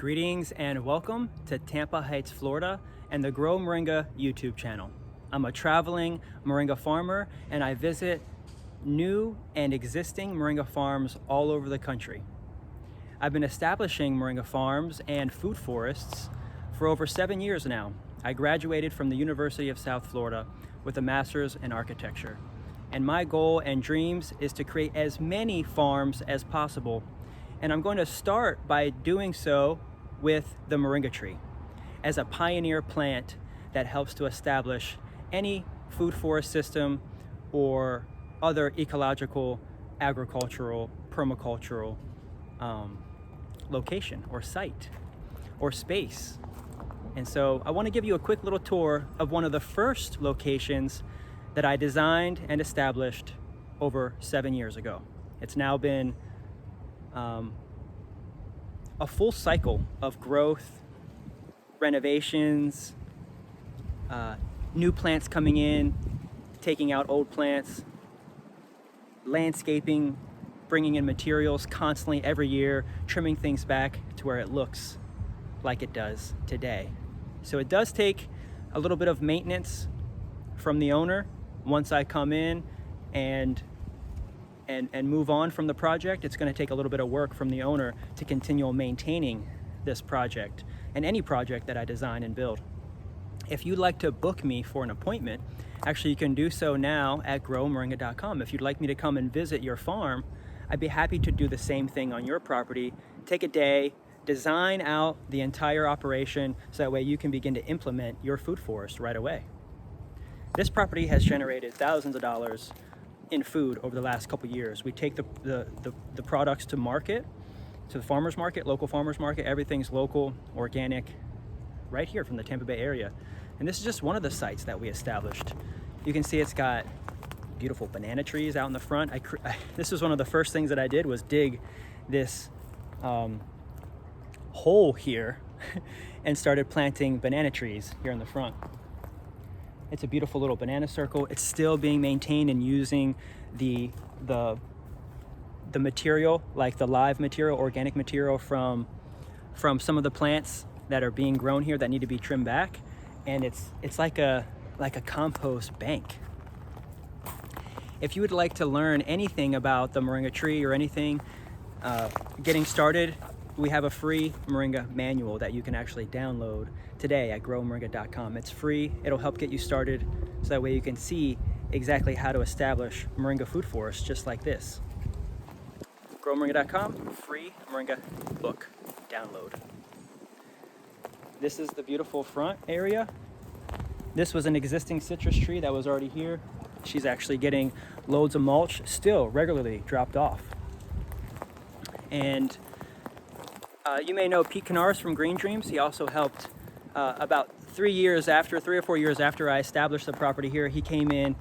Greetings and welcome to Tampa Heights, Florida and the Grow Moringa YouTube channel. I'm a traveling moringa farmer and I visit new and existing moringa farms all over the country. I've been establishing moringa farms and food forests for over 7 years now. I graduated from the University of South Florida with a master's in architecture. And my goal and dreams is to create as many farms as possible. And I'm going to start by doing so with the moringa tree as a pioneer plant that helps to establish any food forest system or other ecological, agricultural, permacultural location or site or space. And so I want to give you a quick little tour of one of the first locations that I designed and established over 7 years ago. It's now been a full cycle of growth, renovations, new plants coming in, taking out old plants, landscaping, bringing in materials constantly every year, trimming things back to where it looks like it does today. So it does take a little bit of maintenance from the owner once I come in and move on from the project. It's going to take a little bit of work from the owner to continue maintaining this project and any project that I design and build. If you'd like to book me for an appointment, actually you can do so now at growmoringa.com. If you'd like me to come and visit your farm, I'd be happy to do the same thing on your property. Take a day, design out the entire operation so that way you can begin to implement your food forest right away. This property has generated thousands of dollars in food over the last couple years. We take the products to market, to the farmers market, local farmers market. Everything's local, organic, right here from the Tampa Bay area. And this is just one of the sites that we established. You can see it's got beautiful banana trees out in the front. This was one of the first things that I did was dig this hole here and started planting banana trees here in the front. It's a beautiful little banana circle. It's still being maintained and using the material, like the live material, organic material from some of the plants that are being grown here that need to be trimmed back. And it's like a compost bank. If you would like to learn anything about the moringa tree or anything, getting started, we have a free moringa manual that you can actually download today at growmoringa.com. It's free. It'll help get you started so that way you can see exactly how to establish moringa food forests just like this. growmoringa.com, free moringa book download. This is the beautiful front area. This was an existing citrus tree that was already here. She's actually getting loads of mulch still regularly dropped off. And you may know Pete Canaris from Green Dreams. He also helped about 3 or 4 years after I established the property here. He came in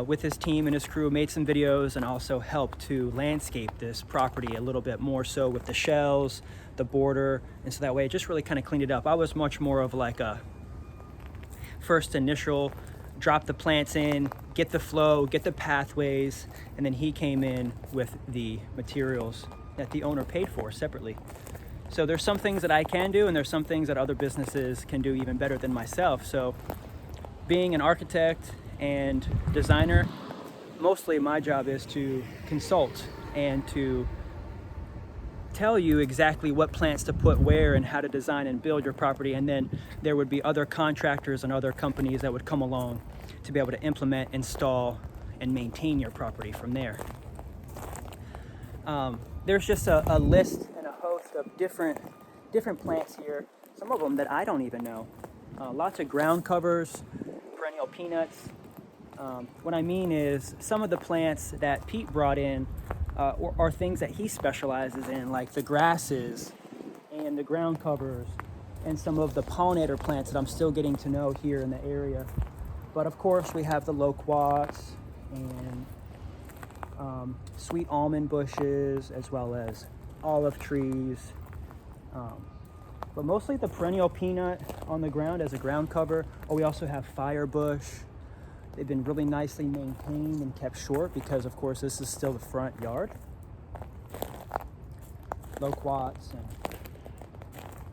with his team and his crew, made some videos, and also helped to landscape this property a little bit more so with the shells, the border, and so that way it just really kind of cleaned it up. I was much more of like a first initial, drop the plants in, get the flow, get the pathways, and then he came in with the materials that the owner paid for separately. So there's some things that I can do, and there's some things that other businesses can do even better than myself. So being an architect and designer, mostly my job is to consult and to tell you exactly what plants to put where and how to design and build your property. And then there would be other contractors and other companies that would come along to be able to implement, install, and maintain your property from there. There's just a list and a host of different plants here, some of them that I don't even know. Lots of ground covers, perennial peanuts. What I mean is some of the plants that Pete brought in are things that he specializes in, like the grasses and the ground covers and some of the pollinator plants that I'm still getting to know here in the area. But of course we have the loquats and sweet almond bushes, as well as olive trees, but mostly the perennial peanut on the ground as a ground cover. We also have firebush. They've been really nicely maintained and kept short because, of course, this is still the front yard. Loquats and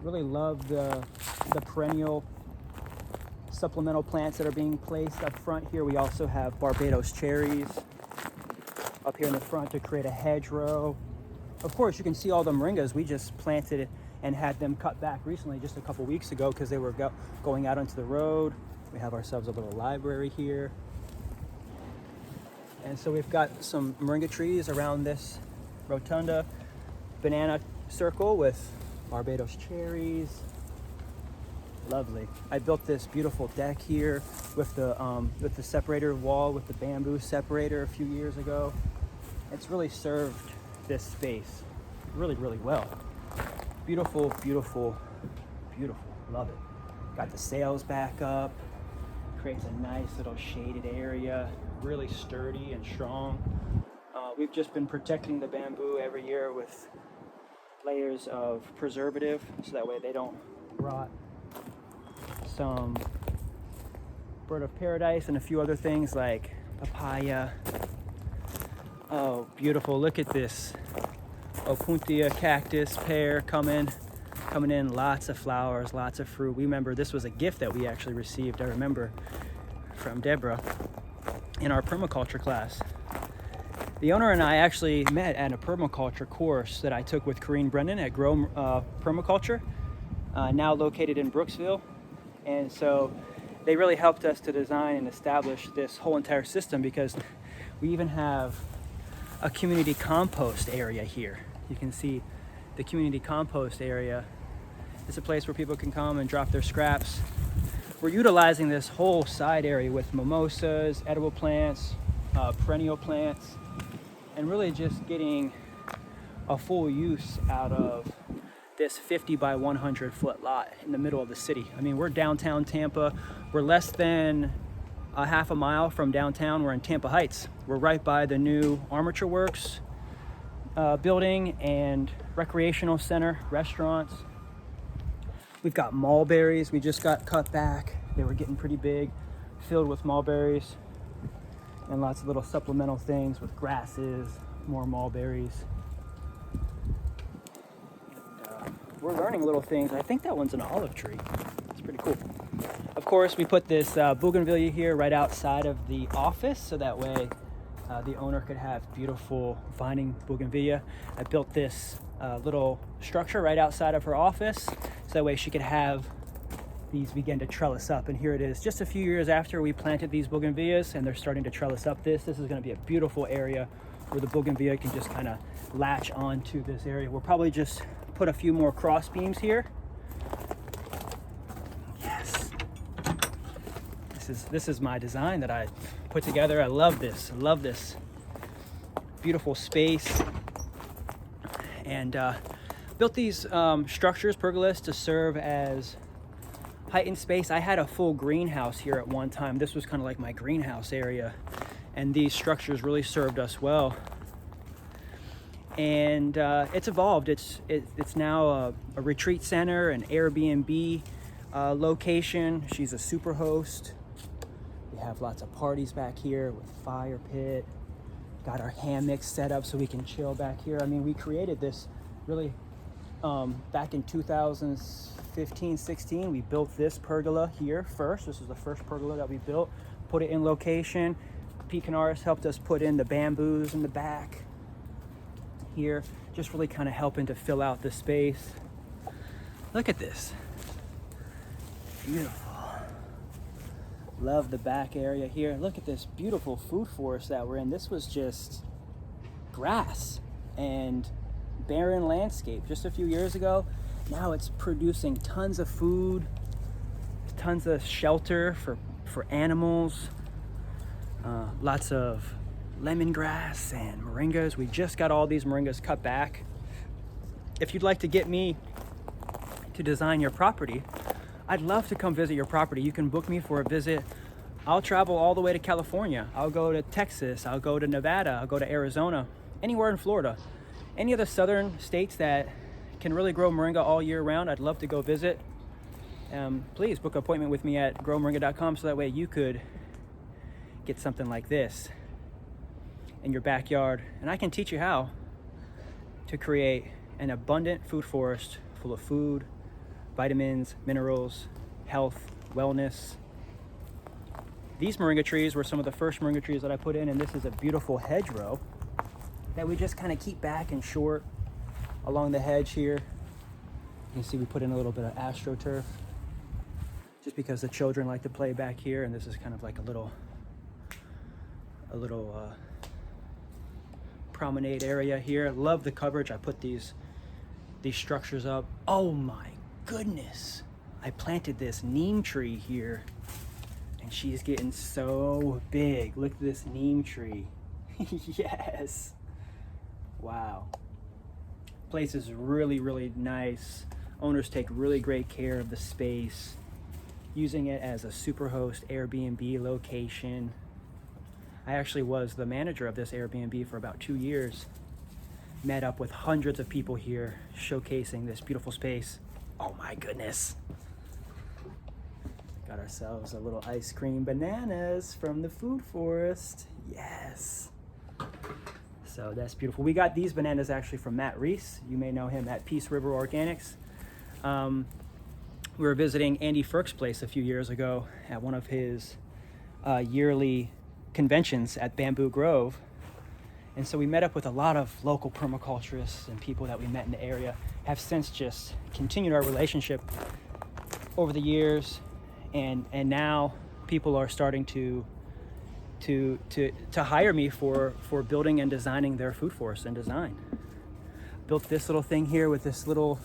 Really love the perennial supplemental plants that are being placed up front here. We also have Barbados cherries up here in the front to create a hedgerow. Of course, you can see all the moringas. We just planted and had them cut back recently, just a couple weeks ago, because they were going out onto the road. We have ourselves a little library here. And so we've got some moringa trees around this rotunda, banana circle with Barbados cherries. Lovely. I built this beautiful deck here with the separator wall with the bamboo separator a few years ago. It's really served this space really, really well. Beautiful, beautiful, beautiful. Love it. Got the sails back up. Creates a nice little shaded area. Really sturdy and strong. We've just been protecting the bamboo every year with layers of preservative so that way they don't rot. Some bird of paradise and a few other things like papaya. Oh, beautiful. Look at this opuntia cactus pear coming in. Lots of flowers, lots of fruit. We remember this was a gift that we actually received, I remember, from Deborah in our permaculture class. The owner and I actually met at a permaculture course that I took with Corinne Brennan at Grow Permaculture, now located in Brooksville. And so they really helped us to design and establish this whole entire system, because we even have a community compost area here. You can see the community compost area. It's a place where people can come and drop their scraps. We're utilizing this whole side area with mimosas, edible plants, perennial plants, and really just getting a full use out of this 50 by 100 foot lot in the middle of the city. I mean, we're downtown Tampa. We're less than a half a mile from downtown. We're in Tampa Heights. We're right by the new Armature Works building and recreational center, restaurants. We've got mulberries. We just got cut back. They were getting pretty big, filled with mulberries, and lots of little supplemental things with grasses, more mulberries. We're learning little things. I think that one's an olive tree. It's pretty cool. Of course, we put this bougainvillea here right outside of the office, so that way the owner could have beautiful vining bougainvillea. I built this little structure right outside of her office, so that way she could have these begin to trellis up. And here it is, just a few years after we planted these bougainvilleas, and they're starting to trellis up. This is going to be a beautiful area where the bougainvillea can just kind of latch onto this area. We'll probably just put a few more cross beams here. Yes. This is my design that I put together. I love this. I love this beautiful space. And built these structures, pergolas, to serve as heightened space. I had a full greenhouse here at one time. This was kind of like my greenhouse area, and these structures really served us well. And it's evolved. It's now a retreat center, an Airbnb location. She's a super host. We have lots of parties back here with fire pit. Got our hammocks set up so we can chill back here. I mean, we created this really back in 2015, 16. We built this pergola here first. This is the first pergola that we built. Put it in location. Pete Canaris helped us put in the bamboos in the back here, just really kind of helping to fill out the space. Look at this. Beautiful. Love the back area here. Look at this beautiful food forest that we're in. This was just grass and barren landscape just a few years ago. Now it's producing tons of food, tons of shelter for animals, lots of lemongrass and moringas. We just got all these moringas cut back. If you'd like to get me to design your property, I'd love to come visit your property. You can book me for a visit. I'll travel all the way to California. I'll go to Texas. I'll go to Nevada. I'll go to Arizona, anywhere in Florida. Any of the southern states that can really grow moringa all year round, I'd love to go visit. Please book an appointment with me at growmoringa.com, so that way you could get something like this in your backyard, and I can teach you how to create an abundant food forest full of food, vitamins, minerals, health, wellness. These moringa trees were some of the first moringa trees that I put in, and this is a beautiful hedgerow that we just kind of keep back and short along the hedge here. You can see we put in a little bit of astroturf just because the children like to play back here, and this is kind of like a little promenade area here. Love the coverage. I put these structures up. Oh my goodness. I planted this neem tree here and she's getting so big. Look at this neem tree. Yes. Wow. Place is really, really nice. Owners take really great care of the space, using it as a superhost Airbnb location. I actually was the manager of this Airbnb for about 2 years. Met up with hundreds of people here showcasing this beautiful space. Oh my goodness. Got ourselves a little ice cream bananas from the food forest. Yes. So that's beautiful. We got these bananas actually from Matt Reese. You may know him at Peace River Organics. We were visiting Andy Firk's place a few years ago at one of his yearly conventions at Bamboo Grove. And so we met up with a lot of local permaculturists and people that we met in the area. Have since just continued our relationship over the years, and now people are starting to hire me for building and designing their food forest and design. Built this little thing here with this little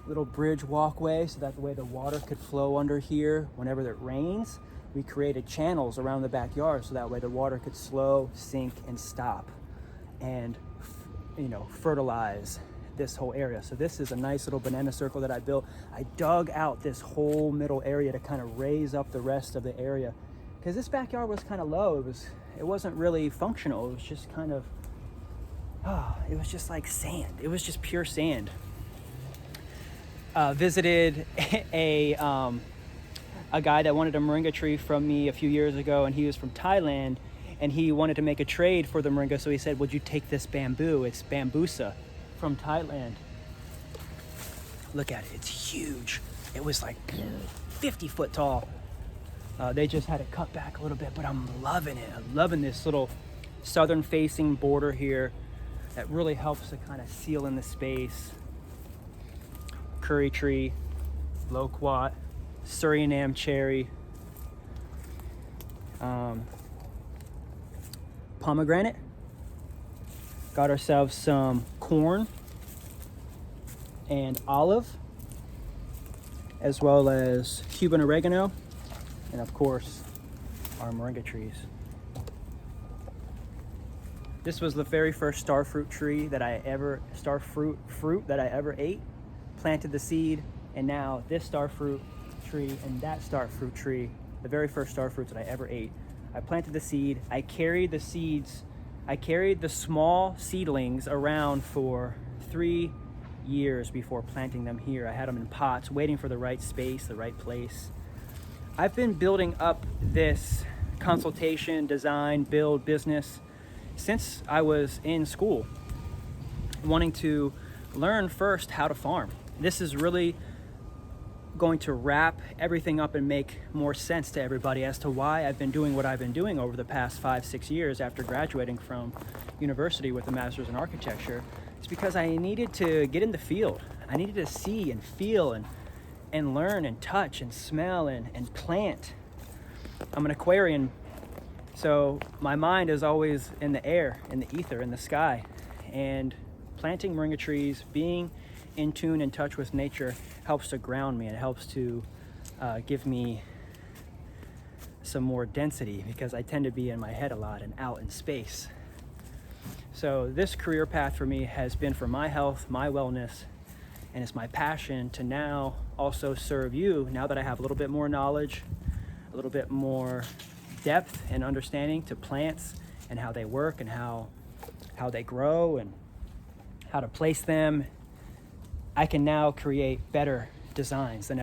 bridge walkway so that the way the water could flow under here whenever it rains. We created channels around the backyard so that way the water could slow, sink, and stop, and fertilize this whole area. So this is a nice little banana circle that I built. I dug out this whole middle area to kind of raise up the rest of the area, because this backyard was kind of low. It wasn't really functional. It was just kind of, it was just like sand. It was just pure sand. Visited a guy that wanted a moringa tree from me a few years ago, and he was from Thailand, and he wanted to make a trade for the moringa. So he said, would you take this bamboo? It's bambusa from Thailand. Look at it, it's huge. It was like 50 foot tall. They just had it cut back a little bit, but I'm loving it. I'm loving this little southern facing border here that really helps to kind of seal in the space. Curry tree, loquat, Suriname cherry, pomegranate. Got ourselves some corn and olive, as well as Cuban oregano, and of course our moringa trees. This was the very first starfruit fruit that I ever ate. Planted the seed, and now this starfruit tree and that starfruit tree, the very first starfruits that I ever ate. I planted the seed. I carried the small seedlings around for 3 years before planting them here. I had them in pots, waiting for the right space, the right place. I've been building up this consultation, design, build business since I was in school, wanting to learn first how to farm. This is really going to wrap everything up and make more sense to everybody as to why I've been doing what I've been doing over the past 5-6 years after graduating from university with a master's in architecture. It's because I needed to get in the field. I needed to see and feel and learn and touch and smell and plant. I'm an Aquarian, so my mind is always in the air, in the ether, in the sky. And planting moringa trees, being in tune and touch with nature helps to ground me, and it helps to give me some more density, because I tend to be in my head a lot and out in space. So this career path for me has been for my health, my wellness, and it's my passion to now also serve you, now that I have a little bit more knowledge, a little bit more depth and understanding to plants and how they work and how they grow and how to place them. I can now create better designs than